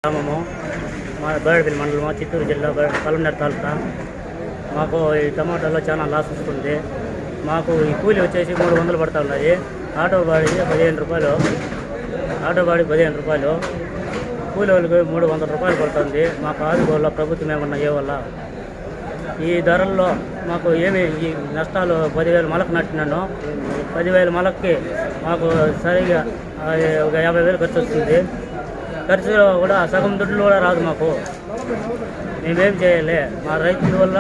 గ్రామము మా బేడపల్లి మండలము, చిత్తూరు జిల్లా, పల్లంనేరు తాలూకా. మాకు ఈ టమాటాలో చాలా లాస్ వస్తుంది. మాకు ఈ కూలి వచ్చేసి 300 పడతా ఉన్నాయి. ఆటో బాడీ 15 రూపాయలు, కూలి వాళ్ళకి 300 రూపాయలు పడుతుంది. మాకు ఆదుకోవాల ప్రభుత్వం ఏమన్నా వల్ల ఈ ధరల్లో మాకు ఏమి ఈ నష్టాలు 10,000 మొలకు నట్టినాను. 10,000 మొలక్కి మాకు సరిగా ఒక 50,000 ఖర్చు వస్తుంది. ఖర్చులో కూడా సగం దుడ్లు కూడా రాదు మాకు. మేమేం చేయాలి? మా రైతుల వల్ల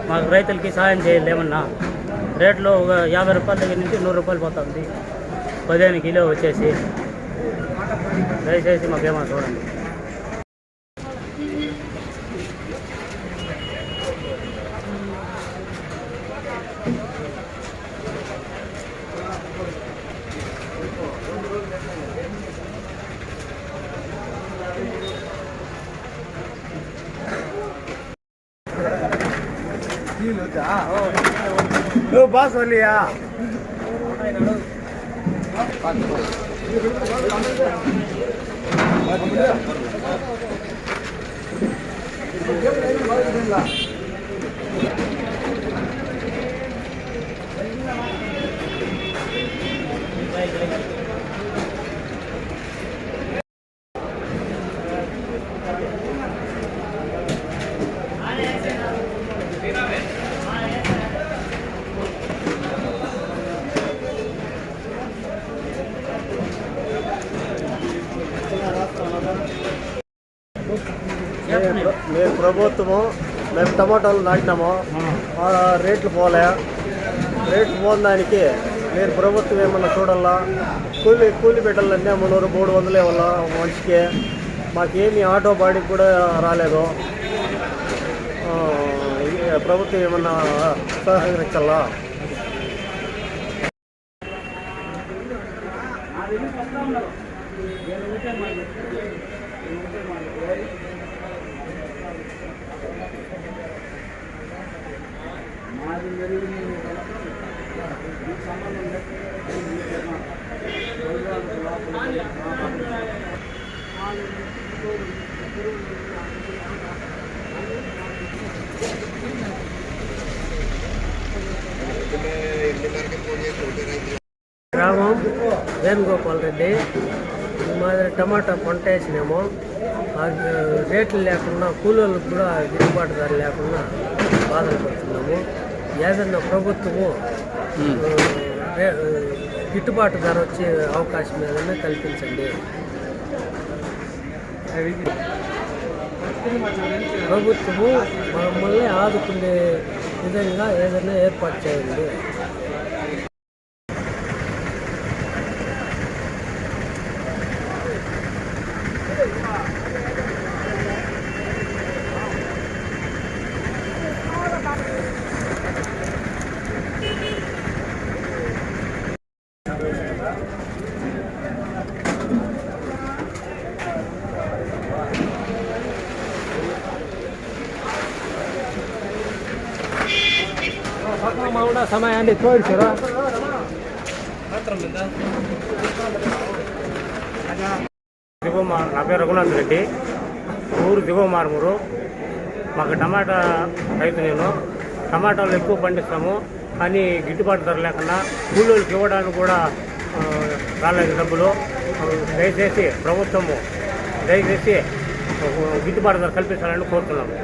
మాకు రైతులకి సాయం చేయాలి. ఏమన్నా రేట్లో ఒక 50 రూపాయల దగ్గర నుంచి 100 రూపాయలు పోతుంది 15 కిలో వచ్చేసి. దయచేసి మాకేమన్నా చూడండి. बास हो लिया మేము ప్రభుత్వము మేము టమాటాలు నాటినాము, రేట్లు పోలే. రేట్లు పోదానికి మీరు ప్రభుత్వం ఏమన్నా చూడాలా? కూలి పెట్టాలంటే 300-300 ఇవ్వాలా మనిషికి. మాకేమి ఆటో బాడీకి కూడా రాలేదు. ప్రభుత్వం ఏమన్నా సహకరించాలా? గ్రామం వేణుగోపాల్ రెడ్డి. మాది టమాటా పంట వేసినాము. రేట్లు లేకుండా కూలీలకు కూడా గిట్టుబాటు ధర లేకుండా బాధలు పడుతున్నాము. ఏదన్నా ప్రభుత్వము గిట్టుబాటు ధర వచ్చే అవకాశం ఏదైనా కల్పించండి. ప్రభుత్వము మమ్మల్ని ఆదుకునే విధంగా ఏదైనా ఏర్పాటు చేయండి. సమయాన్ని తోడిచారా? నా పేరు రఘునాథ్ రెడ్డి, ఊరు దిగువమార్మూరు. మాకు టమాటా రైతు. నేను టమాటాలు ఎక్కువ పండిస్తాము, కానీ గిట్టుబాటు ధర లేకుండా కూలీలకు ఇవ్వడానికి కూడా రాలేదు డబ్బులు. దయచేసి ప్రభుత్వము గిట్టుబాటు ధర కల్పించాలని కోరుతున్నాము.